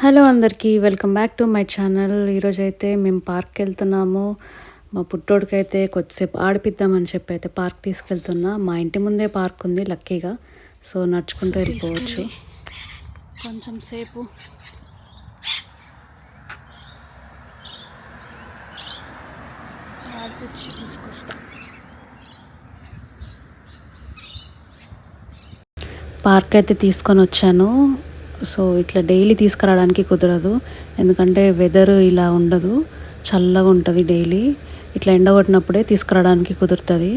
Hello అందరికీ welcome back to my channel. ఈరోజైతే మేము పార్క్కి వెళ్తున్నాము. మా పుట్టోడికైతే కొద్దిసేపు ఆడిపిద్దామని చెప్పి అయితే పార్క్ తీసుకెళ్తున్నా. మా ఇంటి ముందే పార్క్ ఉంది లక్కీగా, సో నడుచుకుంటూ వెళ్ళిపోవచ్చు. కొంచెం సేపు ఆడిపించి తీసుకొస్తా. పార్క్ అయితే తీసుకొని వచ్చాను. సో ఇట్లా డైలీ తీసుకురావడానికి కుదరదు, ఎందుకంటే వెదర్ ఇలా ఉండదు, చల్లగా ఉంటుంది డైలీ. ఇట్లా ఎండ కొట్టినప్పుడే తీసుకురావడానికి కుదురుతుంది.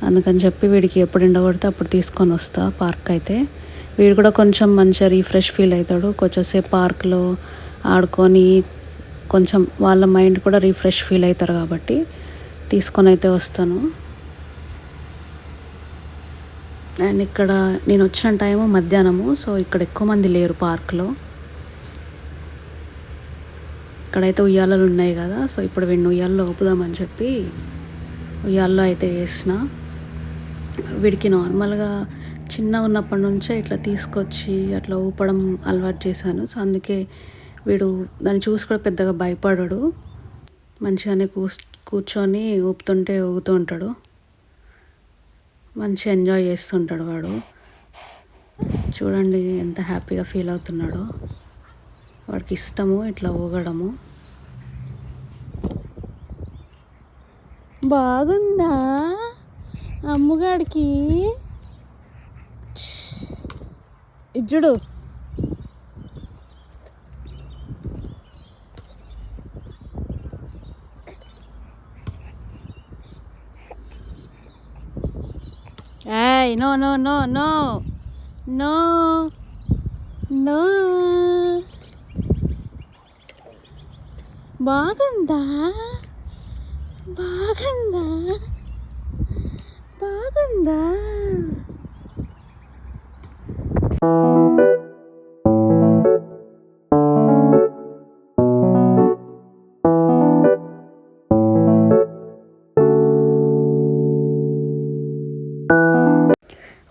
అందుకని చెప్పి వీడికి ఎప్పుడు ఎండ కొడితే అప్పుడు తీసుకొని వస్తా పార్క్ అయితే. వీడు కూడా కొంచెం మంచిగా రీఫ్రెష్ ఫీల్ అవుతాడు. కొంచెంసేపు పార్క్లో ఆడుకొని కొంచెం వాళ్ళ మైండ్ కూడా రీఫ్రెష్ ఫీల్ అవుతారు కాబట్టి తీసుకొని అయితే వస్తాను. అండ్ ఇక్కడ నేను వచ్చిన టైము మధ్యాహ్నము, సో ఇక్కడ ఎక్కువ మంది లేరు పార్క్లో. ఇక్కడైతే ఉయ్యాలలు ఉన్నాయి కదా, సో ఇప్పుడు వీడిని ఉయ్యాలలో ఊపుదామని చెప్పి ఉయ్యాల్లో అయితే వేసిన. వీడికి నార్మల్గా చిన్న ఉన్నప్పటి నుంచే ఇట్లా తీసుకొచ్చి అట్లా ఊపడం అలవాటు చేశాను. సో అందుకే వీడు దాన్ని చూసి కూడా పెద్దగా భయపడడు. మంచిగానే కూర్చొని ఊపుతుంటే ఊగుతూ ఉంటాడు. మంచి ఎంజాయ్ చేస్తుంటాడు వాడు. చూడండి ఎంత హ్యాపీగా ఫీల్ అవుతున్నాడో. వాడికి ఇష్టము ఇట్లా ఊగడము. బాగుందా అమ్ముగాడికి? ఇజ్జుడు ఏయ్, no no no no no no. బాగుందా బాగుందా బాగుందా?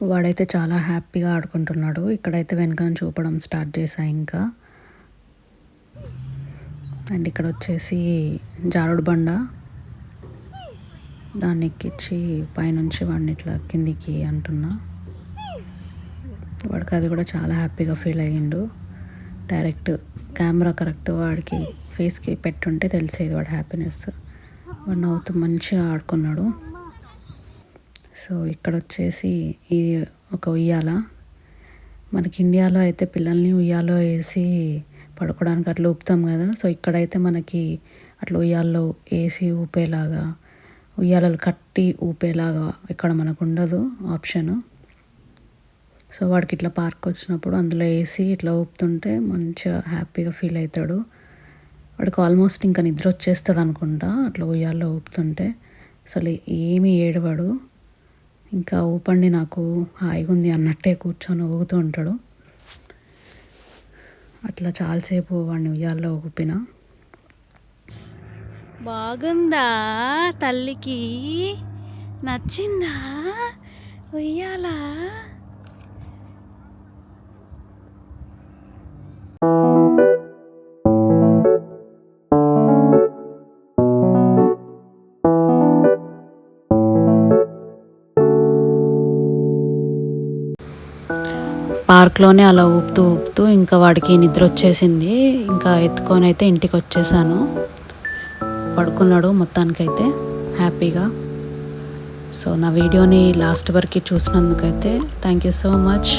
వాడైతే చాలా హ్యాపీగా ఆడుకుంటున్నాడు. ఇక్కడైతే వెనక నుంచి చూపడం స్టార్ట్ చేశా ఇంకా. అండ్ ఇక్కడ వచ్చేసి జారుడు బండ, దాన్ని ఎక్కించి పైనుంచి వాడిని ఇట్లా కిందికి అంటున్నా. వాడికి అది కూడా చాలా హ్యాపీగా ఫీల్ అయ్యిండు. డైరెక్ట్ కెమెరా కరెక్ట్ వాడికి ఫేస్కి పెట్టుంటే తెలిసేది వాడి హ్యాపీనెస్. వాడు నవ్వుతూ మంచిగా ఆడుకున్నాడు. సో ఇక్కడ వచ్చేసి ఇది ఒక ఉయ్యాల. మనకి ఇండియాలో అయితే పిల్లల్ని ఉయ్యాలో వేసి పడుకోవడానికి అట్లా ఊపుతాం కదా. సో ఇక్కడైతే మనకి అట్లా ఉయ్యాల్లో వేసి ఊపేలాగా, ఉయ్యాలలు కట్టి ఊపేలాగా ఇక్కడ మనకు ఉండదు ఆప్షను. సో వాడికి ఇట్లా పార్క్ వచ్చినప్పుడు అందులో వేసి ఇట్లా ఊపుతుంటే మంచిగా హ్యాపీగా ఫీల్ అవుతాడు. వాడికి ఆల్మోస్ట్ ఇంకా నిద్ర వచ్చేస్తుంది అనుకుంటా అట్లా ఉయ్యాల్లో ఊపుతుంటే. అసలు ఏమీ ఏడవాడు. ఇంకా ఊపండి నాకు హాయిగా ఉంది అన్నట్టే కూర్చొని ఊగుతూ ఉంటాడు. అట్లా చాలాసేపు వాడిని ఉయ్యాల్లో ఊపిన. బాగుందా తల్లికి? నచ్చిందా ఉయ్యాలా? పార్క్లోనే అలా ఊపుతూ ఊపుతూ ఇంకా వాడికి నిద్ర వచ్చేసింది. ఇంకా ఎత్తుకొని అయితే ఇంటికి వచ్చేసాను. పడుకున్నాడు మొత్తానికైతే హ్యాపీగా. సో నా వీడియోని లాస్ట్ వరకు చూసినందుకైతే థ్యాంక్ యూ సో మచ్.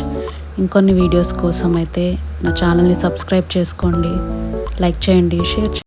ఇంకొన్ని వీడియోస్ కోసం అయితే నా ఛానల్ని సబ్స్క్రైబ్ చేసుకోండి, లైక్ చేయండి, షేర్ చేయండి.